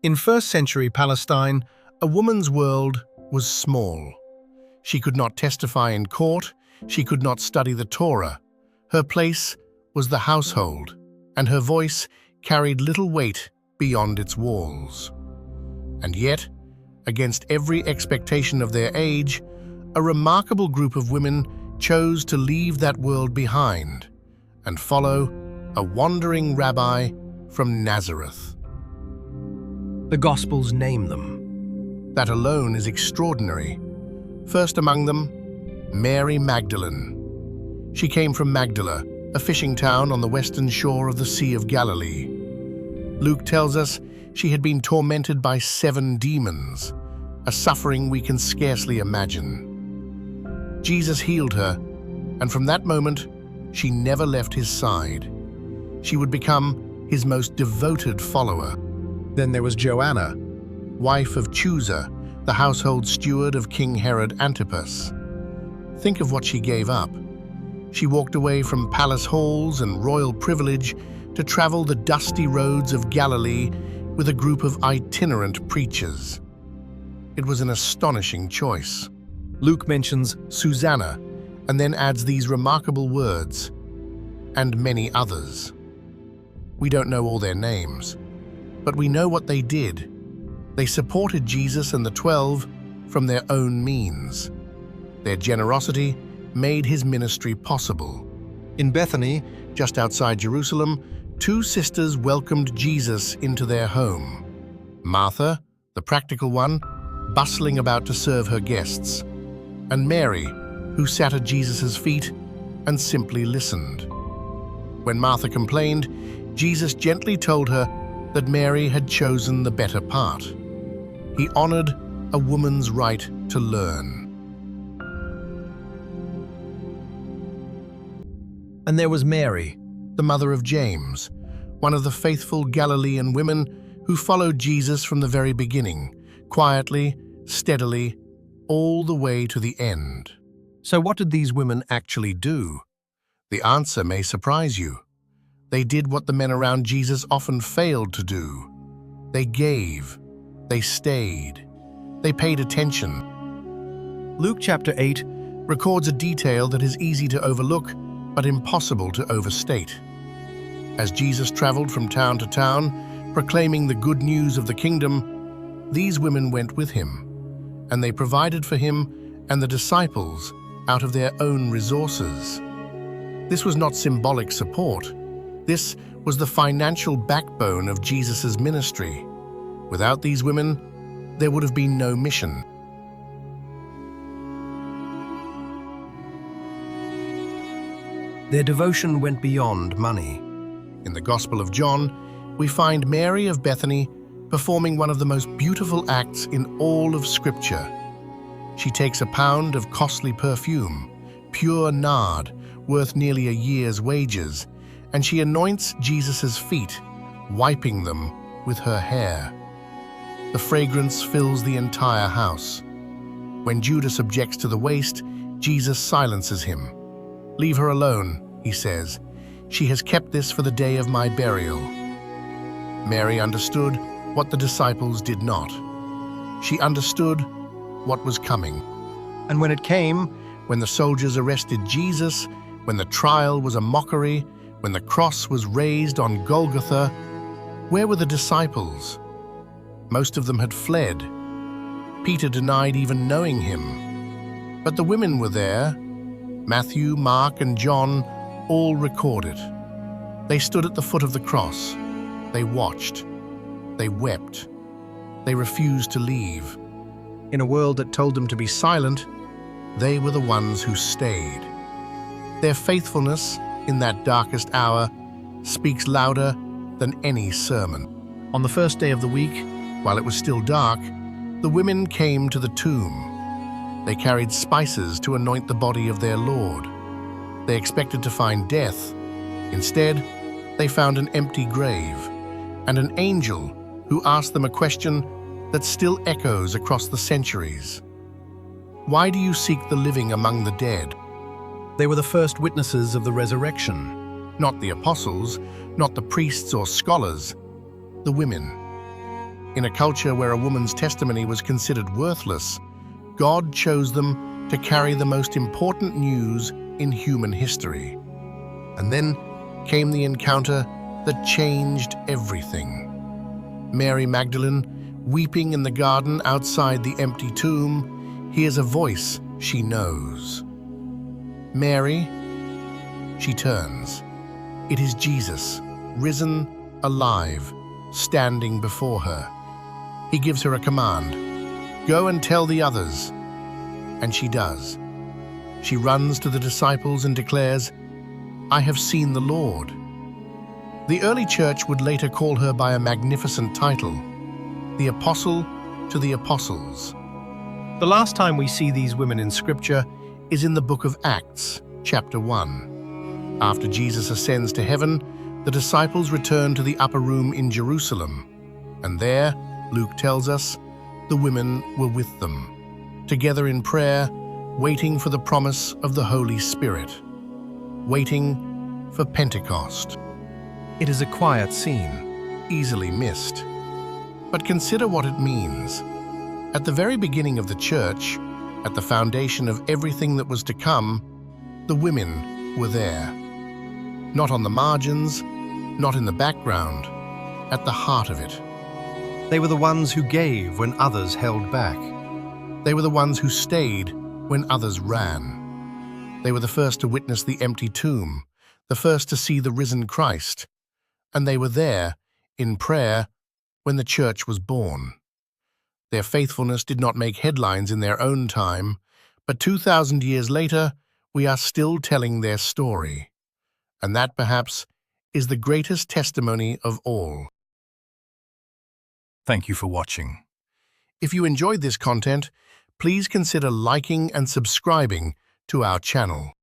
In first-century Palestine, a woman's world was small. She could not testify in court, she could not study the Torah. Her place was the household, and her voice carried little weight beyond its walls. And yet, against every expectation of their age, a remarkable group of women chose to leave that world behind and follow a wandering rabbi from Nazareth. The Gospels name them. That alone is extraordinary. First among them, Mary Magdalene. She came from Magdala, a fishing town on the western shore of the Sea of Galilee. Luke tells us she had been tormented by 7 demons, a suffering we can scarcely imagine. Jesus healed her, and from that moment, she never left his side. She would become his most devoted follower. Then there was Joanna, wife of Chusa, the household steward of King Herod Antipas. Think of what she gave up. She walked away from palace halls and royal privilege to travel the dusty roads of Galilee with a group of itinerant preachers. It was an astonishing choice. Luke mentions Susanna and then adds these remarkable words, and many others. We don't know all their names, but we know what they did. They supported Jesus and the 12 from their own means. Their generosity made his ministry possible. In Bethany, just outside Jerusalem, 2 sisters welcomed Jesus into their home. Martha, the practical one, bustling about to serve her guests, and Mary, who sat at Jesus' feet and simply listened. When Martha complained, Jesus gently told her that Mary had chosen the better part. He honored a woman's right to learn. And there was Mary, the mother of James, one of the faithful Galilean women who followed Jesus from the very beginning, quietly, steadily, all the way to the end. So what did these women actually do? The answer may surprise you. They did what the men around Jesus often failed to do. They gave. They stayed. They paid attention. Luke chapter 8 records a detail that is easy to overlook, but impossible to overstate. As Jesus traveled from town to town, proclaiming the good news of the kingdom, these women went with him, and they provided for him and the disciples out of their own resources. This was not symbolic support. This was the financial backbone of Jesus' ministry. Without these women, there would have been no mission. Their devotion went beyond money. In the Gospel of John, we find Mary of Bethany performing one of the most beautiful acts in all of Scripture. She takes a pound of costly perfume, pure nard, worth nearly a year's wages, and she anoints Jesus' feet, wiping them with her hair. The fragrance fills the entire house. When Judas objects to the waste, Jesus silences him. "Leave her alone," he says. "She has kept this for the day of my burial." Mary understood what the disciples did not. She understood what was coming. And when it came, when the soldiers arrested Jesus, when the trial was a mockery, when the cross was raised on Golgotha, where were the disciples? Most of them had fled. Peter denied even knowing him. But the women were there. Matthew, Mark, and John all record it. They stood at the foot of the cross. They watched. They wept. They refused to leave. In a world that told them to be silent, they were the ones who stayed. Their faithfulness in that darkest hour speaks louder than any sermon. On the first day of the week, while it was still dark, the women came to the tomb. They carried spices to anoint the body of their Lord. They expected to find death. Instead, they found an empty grave and an angel who asked them a question that still echoes across the centuries. Why do you seek the living among the dead? They were the first witnesses of the resurrection. Not the apostles, not the priests or scholars, the women. In a culture where a woman's testimony was considered worthless, God chose them to carry the most important news in human history. And then came the encounter that changed everything. Mary Magdalene, weeping in the garden outside the empty tomb, hears a voice she knows. Mary, she turns. It is Jesus, risen, alive, standing before her. He gives her a command. Go and tell the others. And she does. She runs to the disciples and declares, I have seen the Lord. The early church would later call her by a magnificent title, the Apostle to the Apostles. The last time we see these women in Scripture is in the book of Acts, chapter 1. After Jesus ascends to heaven, the disciples return to the upper room in Jerusalem, and there, Luke tells us, the women were with them, together in prayer, waiting for the promise of the Holy Spirit, waiting for Pentecost. It is a quiet scene, Easily missed. But consider what it means. At the very beginning of the church, at the foundation of everything that was to come, the women were there. Not on the margins, not in the background, at the heart of it. They were the ones who gave when others held back. They were the ones who stayed when others ran. They were the first to witness the empty tomb, the first to see the risen Christ, and they were there, in prayer, when the church was born. Their faithfulness did not make headlines in their own time, but 2,000 years later, we are still telling their story. And that, perhaps, is the greatest testimony of all. Thank you for watching. If you enjoyed this content, please consider liking and subscribing to our channel.